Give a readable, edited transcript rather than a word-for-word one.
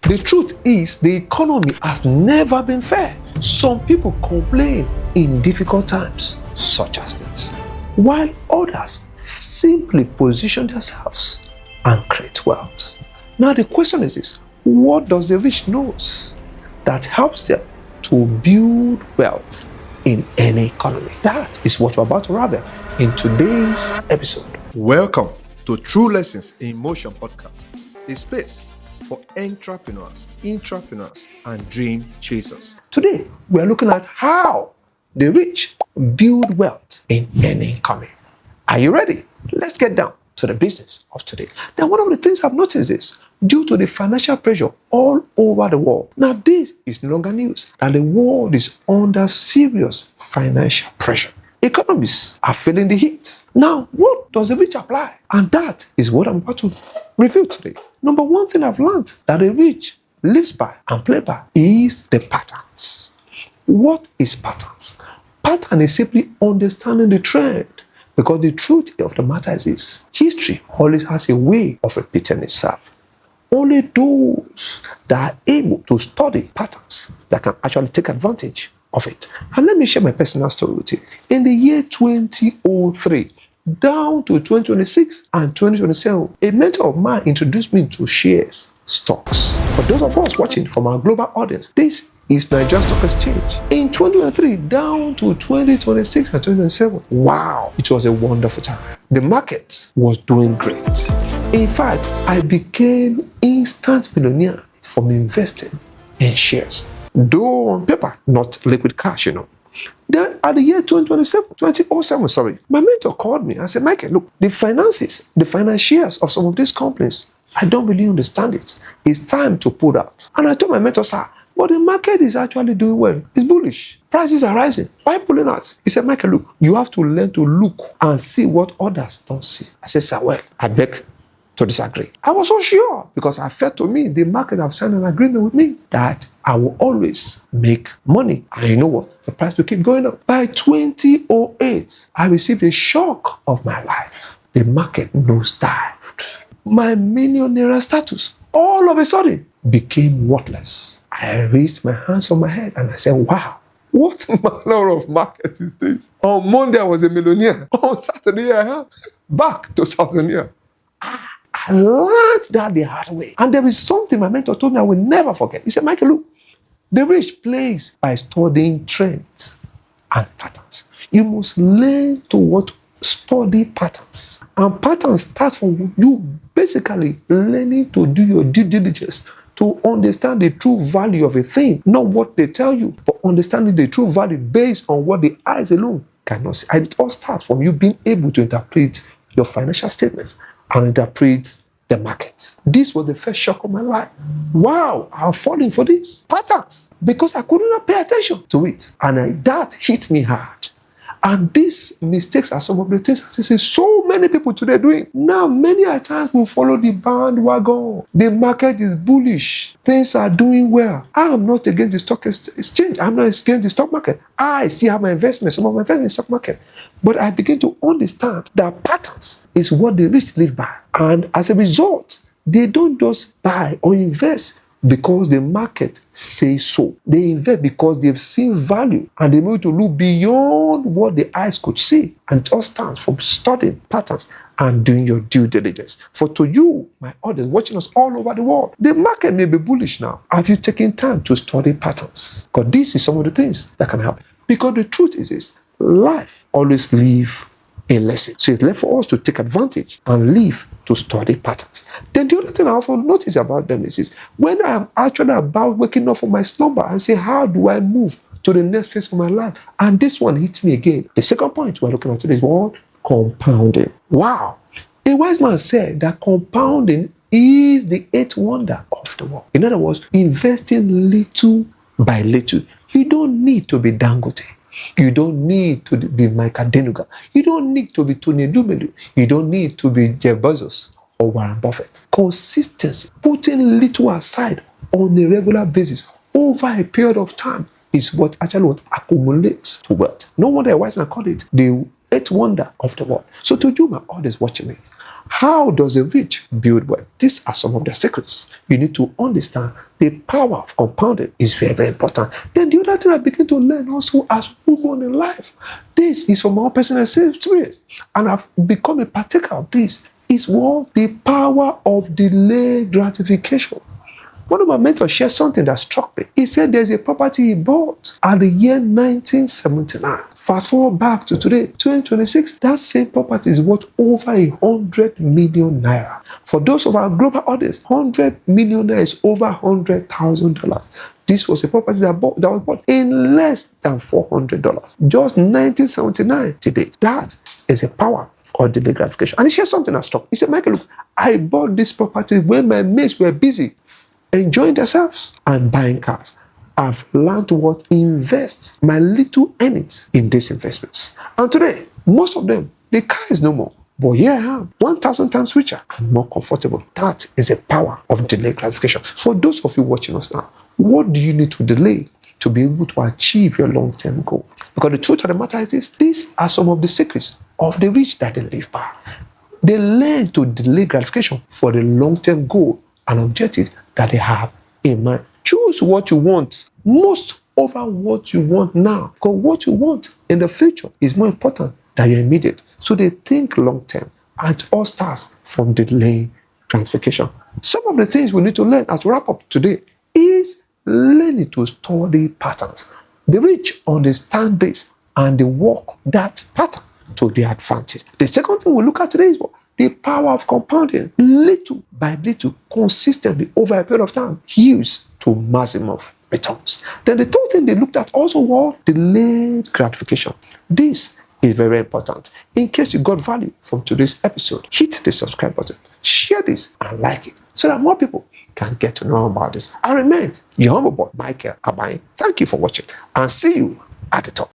The truth is, the economy has never been fair. Some people complain in difficult times, such as this, while others simply position themselves and create wealth. Now the question is this: what does the rich know that helps them to build wealth in any economy? That is what we're about to ravel in today's episode. Welcome to True Lessons in Motion podcast, a space for entrepreneurs, and dream chasers. Today, we are looking at how the rich build wealth in any economy. Are you ready? Let's get down to the business of today. Now, one of the things I've noticed is, due to the financial pressure all over the world, now this is no longer news, that the world is under serious financial pressure. Economies are feeling the heat. Now, what does the rich apply? And that is what I'm about to reveal today. Number one thing I've learned that the rich lives by and play by is the patterns. What is patterns? Pattern is simply understanding the trend, because the truth of the matter is this: history always has a way of repeating itself. Only those that are able to study patterns that can actually take advantage of it. And let me share my personal story with you. In the year 2003 down to 2026 and 2027, a mentor of mine introduced me to shares, stocks. For those of us watching from our global audience, this is Nigerian Stock Exchange. In 2023 down to 2026 and 2027, wow, it was a wonderful time. The market was doing great. In fact, I became instant millionaire from investing in shares. Though on paper, not liquid cash, Then at the year 2007, my mentor called me and said, Michael, look, the financials of some of these companies, I don't really understand it. It's time to pull out. And I told my mentor, sir, but the market is actually doing well. It's bullish. Prices are rising. Why pulling out? He said, Michael, look, you have to learn to look and see what others don't see. I said, sir, well, I beg to disagree. I was so sure, because I felt to me, the market have signed an agreement with me that I will always make money. And you know what? The price will keep going up. By 2008, I received a shock of my life. The market nosedived. My millionaire status all of a sudden became worthless. I raised my hands on my head and I said, wow, what manner of market is this? On Monday, I was a millionaire. On Saturday, I am back to Tanzania. I learned that the hard way. And there is something my mentor told me I will never forget. He said, Michael, look, the rich plays by studying trends and patterns. You must learn to study patterns. And patterns start from you basically learning to do your due diligence, to understand the true value of a thing, not what they tell you, but understanding the true value based on what the eyes alone cannot see. And it all starts from you being able to interpret your financial statements and interpret the market. This was the first shock of my life. Wow, I'm falling for this. Patterns. Because I could not pay attention to it. And that hit me hard. And these mistakes are some of the things I see so many people today doing. Now, many a times we follow the bandwagon. The market is bullish. Things are doing well. I am not against the stock exchange. I'm not against the stock market. I still have my investments, some of my investments in the stock market. But I begin to understand that patterns is what the rich live by. And as a result, they don't just buy or invest because the market says so. They invest because they've seen value and they're able to look beyond what the eyes could see. And it all starts from studying patterns and doing your due diligence. For to you, my audience watching us all over the world, the market may be bullish now. Have you taken time to study patterns? Because this is some of the things that can happen. Because the truth is this: life always leaves a lesson. So it's left for us to take advantage and live to study patterns. Then the other thing I also notice about them is when I am actually about waking up from my slumber and say, how do I move to the next phase of my life? And this one hits me again. The second point we're looking at today is what? Compounding. Wow. A wise man said that compounding is the eighth wonder of the world. In other words, investing little by little. You don't need to be Dangote. You don't need to be Mike Adenuga. You don't need to be Tony Lumelu. You don't need to be Jeff Bezos or Warren Buffett. Consistency, putting little aside on a regular basis over a period of time is what actually accumulates to wealth. No wonder a wise man called it the eighth wonder of the world. So to you, my audience watching me, How does the rich build wealth? These are some of their secrets. You need to understand the power of compounding is very, very important. Then the other thing I begin to learn also as we move on in life, this is from our personal experience, and I've become a partaker of this, is what? The power of delayed gratification. One of my mentors shared something that struck me. He said there's a property he bought at the year 1979. Fast forward back to today, 2026, that same property is worth over 100 million naira. For those of our global audience, 100 million naira is over $100,000. This was a property that was bought in less than $400. Just 1979 to date. That is a power or delayed gratification. And he shared something that struck. He said, Michael, look, I bought this property when my mates were busy enjoying themselves and buying cars. I've learned to invest my little earnings in these investments. And today, most of them, the car is no more. But here I am, 1,000 times richer and more comfortable. That is the power of delayed gratification. For those of you watching us now, what do you need to delay to be able to achieve your long-term goal? Because the truth of the matter is this, these are some of the secrets of the rich that they live by. They learn to delay gratification for the long-term goal and objective that they have in mind. Choose what you want most over what you want now. Because what you want in the future is more important than your immediate. So they think long-term. And it all starts from delaying gratification. Some of the things we need to learn as we wrap up today is learning to study patterns. The rich understand this and they work that pattern to their advantage. The second thing we look at today is what? The power of compounding, little by little, consistently over a period of time, yields to maximum returns. Then the third thing they looked at also was delayed gratification. This is very important. In case you got value from today's episode, hit the subscribe button, share this and like it so that more people can get to know about this. I remain your humble boy, Michael Abanye. Thank you for watching and see you at the top.